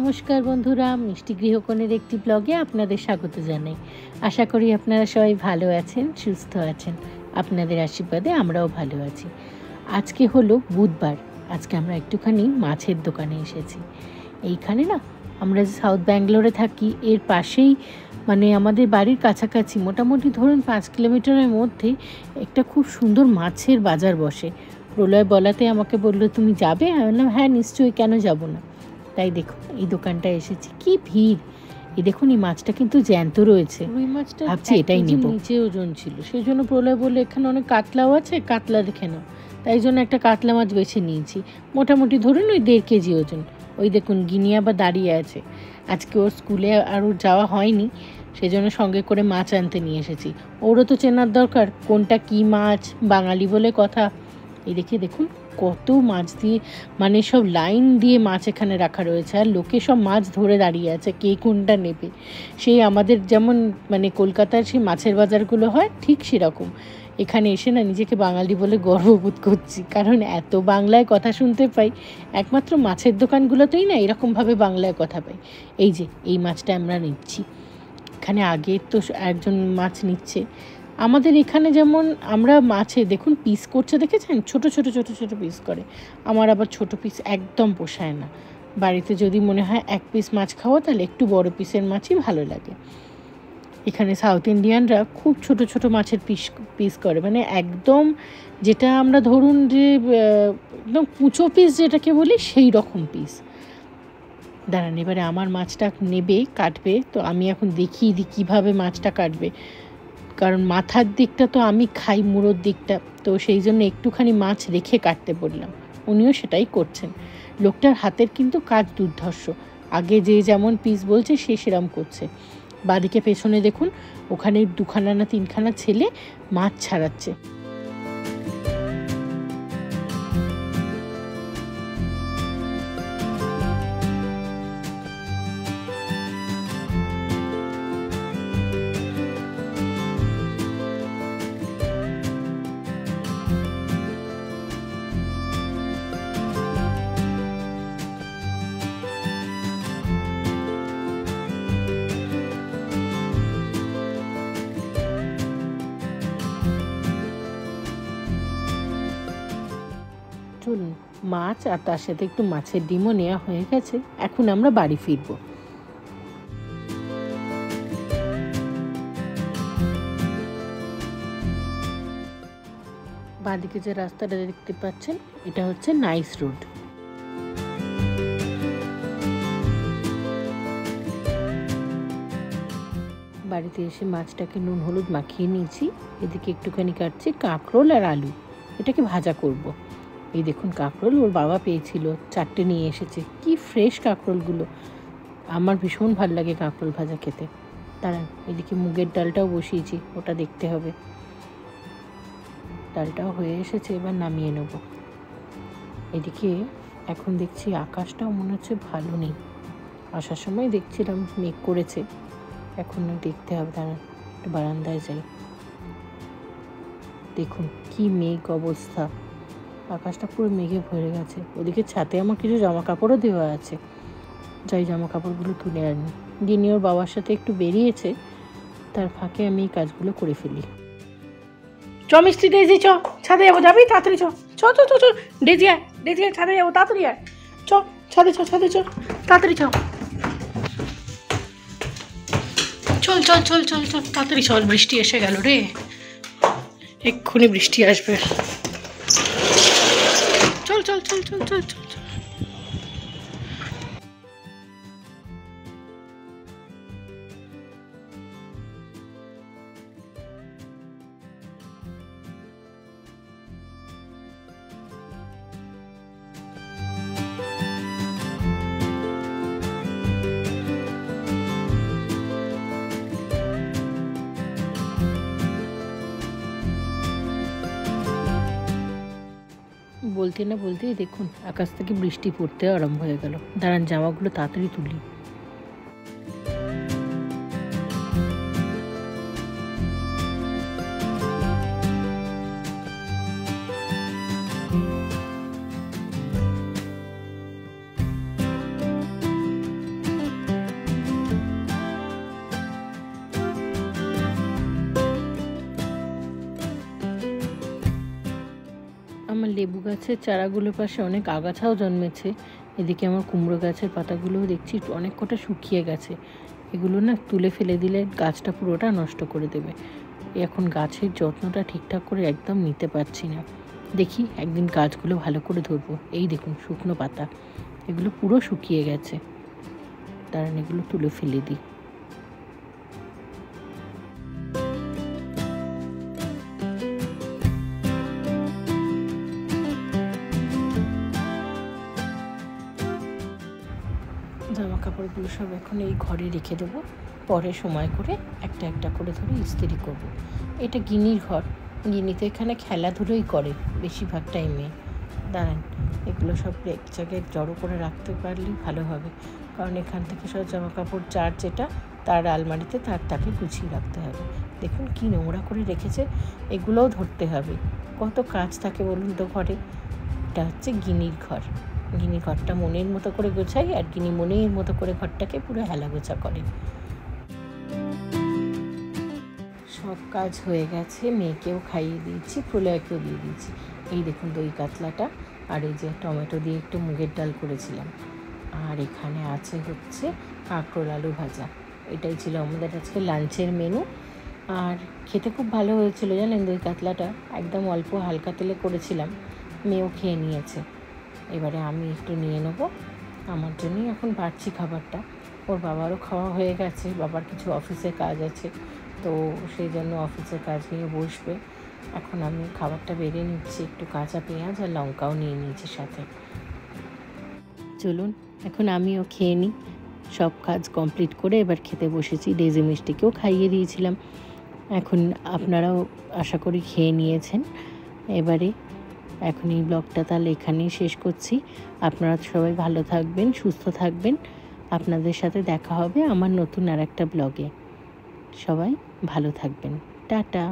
নমস্কার বন্ধুরা, মিষ্টি গৃহকোণের একটি ব্লগে আপনাদের স্বাগত জানাই। আশা করি আপনারা সবাই ভালো আছেন, সুস্থ আছেন। আপনাদের আশীর্বাদে আমরাও ভালো আছি। আজকে হলো বুধবার। আজকে আমরা একটুখানি মাছের দোকানে এসেছি। এইখানে না, আমরা সাউথ ব্যাঙ্গালোরে থাকি, এর পাশেই মানে আমাদের বাড়ির কাছাকাছি মোটামুটি ধরুন 5 কিলোমিটারের মধ্যে একটা খুব সুন্দর মাছের বাজার বসে। প্রলয় বলাতে আমাকে বললো, তুমি যাবে? আমি বললাম হ্যাঁ নিশ্চয়ই, কেন যাব না। তাই দেখুন এই দোকানটা এসেছি, কি ভিড়। এই দেখুন এই মাছটা কিন্তু জ্যান্ত রয়েছে। রুই মাছটা ভাবছি এটাই নেব। নিচে ওজন ছিল, সেই জন্য প্রলয় বললো এখানে অনেক কাতলাও আছে, কাতলা দেখে নাও। তাই জন্য একটা কাতলা মাছ বেছে নিয়েছি। মোটামুটি ধরুন ওই 1.5 কেজি ওজন। ওই দেখুন গিনিয়া বা দাঁড়িয়ে আছে। আজকে ওর স্কুলে আর ওর যাওয়া হয়নি, সেজন্য সঙ্গে করে মাছ আনতে নিয়ে এসেছি। ওরও তো চেনার দরকার কোনটা কি মাছ, বাঙালি বলে কথা। এই দেখুন কত মাছ দিয়ে, মানে সব লাইন দিয়ে মাছ এখানে রাখা রয়েছে, আর লোকে সব মাছ ধরে দাঁড়িয়ে আছে কে কোনটা নেবে। সেই আমাদের যেমন মানে কলকাতার সেই মাছের বাজারগুলো হয়, ঠিক সেরকম এখানে এসে না নিজেকে বাঙালি বলে গর্ববোধ করছি, কারণ এত বাংলায় কথা শুনতে পাই। একমাত্র মাছের দোকানগুলোতেই না এরকমভাবে বাংলায় কথা পাই। এই যে এই মাছটা আমরা নিচ্ছি, এখানে আগে তো একজন মাছ নিচ্ছে। আমাদের এখানে যেমন আমরা মাছে দেখুন পিস করছে, দেখেছেন? ছোট ছোট ছোট ছোট পিস করে। আমার আবার ছোট পিস একদম পোষায় না। বাড়িতে যদি মনে হয় 1 পিস মাছ খাওয়া, তাহলে একটু বড় পিসের মাছই ভালো লাগে। এখানে সাউথ ইন্ডিয়ানরা খুব ছোট ছোট মাছের পিস করে, মানে একদম যেটা আমরা ধরুন যে একদম কুচো পিস যেটাকে বলি, সেই রকম পিস। দাঁড়ান, এবারে আমার মাছটা নেবে, কাটবে, তো আমি এখন দেখিয়ে দিই কীভাবে মাছটা কাটবে। কারণ মাথার দিকটা তো আমি খাই, মুড়োর দিকটা, তো সেই জন্য একটুখানি মাছ রেখে কাটতে বললাম। উনিও সেটাই করছেন। লোকটার হাতের কিন্তু কাজ দুর্ধর্ষ। আগে যে যেমন পিস বলছে সে সেরম করছে। বাঁদিকে পেছনে দেখুন, ওখানে 2খানা না 3খানা ছেলে মাছ ছাড়াচ্ছে। চলুন, মাছ আর তার সাথে একটু মাছের ডিমও নেওয়া হয়ে গেছে। এখন আমরা বাড়ি ফিরব। বাঁদিকে যে রাস্তাটা দেখতে পাচ্ছেন, এটা হচ্ছে নাইস রোড। বাড়িতে এসে মাছটাকে নুন হলুদ মাখিয়ে নিয়েছি। এদিকে একটুখানি কাটছি কাঁকরোল আর আলু, এটাকে ভাজা করব। এই দেখুন কাঁকরোল ওর বাবা পেয়েছিল, 4টে নিয়ে এসেছে। কি ফ্রেশ কাঁকরোলগুলো, আমার ভীষণ ভালো লাগে কাঁকরোল ভাজা খেতে। দাঁড়ান, এদিকে মুগের ডালটাও বসিয়েছি, ওটা দেখতে হবে। ডালটাও হয়ে এসেছে, এবার নামিয়ে নেব। এদিকে এখন দেখছি আকাশটাও মনে হচ্ছে ভালো নেই। আসার সময় দেখছিলাম মেঘ করেছে, এখনও দেখতে হবে। দাঁড়ান একটু বারান্দায় যাই। দেখুন কি মেঘ অবস্থা, আকাশটা পুরো মেঘে ভরে গেছে। ওদিকে ছাদে আমার কিছু জামা কাপড়ও দেওয়া আছে, যাই জামা কাপড়গুলো তুলে আনি। দিনি ওর বাবার সাথে একটু বেরিয়েছে, তার ফাঁকে আমি এই কাজগুলো করে ফেলি। চ মিষ্টি, ডেজি চ, ছাদে যাবো, যাবি? তাড়াতাড়ি চ চ চ চ চ, ডেজি আয়, ডেজি আয়, ছাদে যাবো, তাড়াতাড়ি আয়। চ ছাদে চ, ছাদে চ, তাড়াতাড়ি চ, চল চল চল চল চল, তাড়াতাড়ি চল। বৃষ্টি এসে গেল রে, এক্ষুনি বৃষ্টি আসবে। চল চল চল চল চল চল চল। বলতে না বলতেই দেখুন আকাশ থেকে বৃষ্টি পড়তে আরম্ভ হয়ে গেল। দাঁড়ান জামাগুলো তাড়াতাড়ি তুলি। গাছের চারাগুলোর পাশে অনেক আগাছাও জন্মেছে। এদিকে আমার কুমড়ো গাছের পাতাগুলোও দেখছি অনেক কটা শুকিয়ে গেছে। এগুলো না তুলে ফেলে দিলে গাছটা পুরোটা নষ্ট করে দেবে। এখন গাছের যত্নটা ঠিকঠাক করে একদম নিতে পারছি না। দেখি একদিন গাছগুলো ভালো করে ধরবো। এই দেখুন শুকনো পাতা, এগুলো পুরো শুকিয়ে গেছে। দাঁড়ান, এগুলো তুলে ফেলে দিই। জামা কাপড়গুলো সব এখন এই ঘরে রেখে দেবো। পরে সময় করে একটা একটা করে ধরে ইস্ত্রি করব। এটা গিনির ঘর। গিনি তো এখানে খেলাধুলোই করে বেশিরভাগ টাইমে। দাঁড়ান, এগুলো সব এক জায়গায় জড়ো করে রাখতে পারলেই ভালো হবে, কারণ এখান থেকে সব জামা কাপড় চার যেটা তার আলমারিতে তাকে গুছিয়ে রাখতে হবে। দেখুন কি নোংরা করে রেখেছে, এগুলোও ধরতে হবে। কত কাজ থাকে বলুন তো ঘরে। এটা হচ্ছে গিনির ঘর। গিনি ঘরটা মনের মতো করে গোছাই, আর গিনি মনের মতো করে ঘরটাকে পুরো হেলা গোছা করে। সব কাজ হয়ে গেছে, মেয়েকেও খাইয়ে দিয়েছি, প্রলয়কেও দিয়ে দিয়েছি। এই দেখুন দই কাতলাটা, আর এই যে টমেটো দিয়ে একটু মুগের ডাল করেছিলাম, আর এখানে আছে হচ্ছে কাঁকরোল আলু ভাজা। এটাই ছিল আমাদের আজকে লাঞ্চের মেনু। আর খেতে খুব ভালো হয়েছিল জানেন, দই কাতলাটা একদম অল্প হালকা তেলে করেছিলাম। মেয়েও খেয়ে নিয়েছে। এবারে আমি একটু নিয়ে নেব, আমার জন্যই এখন বাড়ছি খাবারটা। ওর বাবারও খাওয়া হয়ে গেছে, বাবার কিছু অফিসের কাজ আছে, তো সেই জন্য অফিসের কাজ নিয়ে বসবে। এখন আমি খাবারটা বেড়ে নিচ্ছি, একটু কাঁচা পেঁয়াজ আর লঙ্কাও নিয়ে নিয়েছি সাথে। চলুন এখন আমিও খেয়ে নিই। সব কাজ কমপ্লিট করে এবার খেতে বসেছি। ডেজি মিষ্টিকেও খাইয়ে দিয়েছিলাম। এখন আপনারাও আশা করি খেয়ে নিয়েছেন। এবারে এখন এই ব্লগটা তাহলে এখানেই শেষ করছি। আপনারা সবাই ভালো থাকবেন, সুস্থ থাকবেন। আপনাদের সাথে দেখা হবে আমার নতুন আর একটা ব্লগে। সবাই ভালো থাকবেন। টাটা।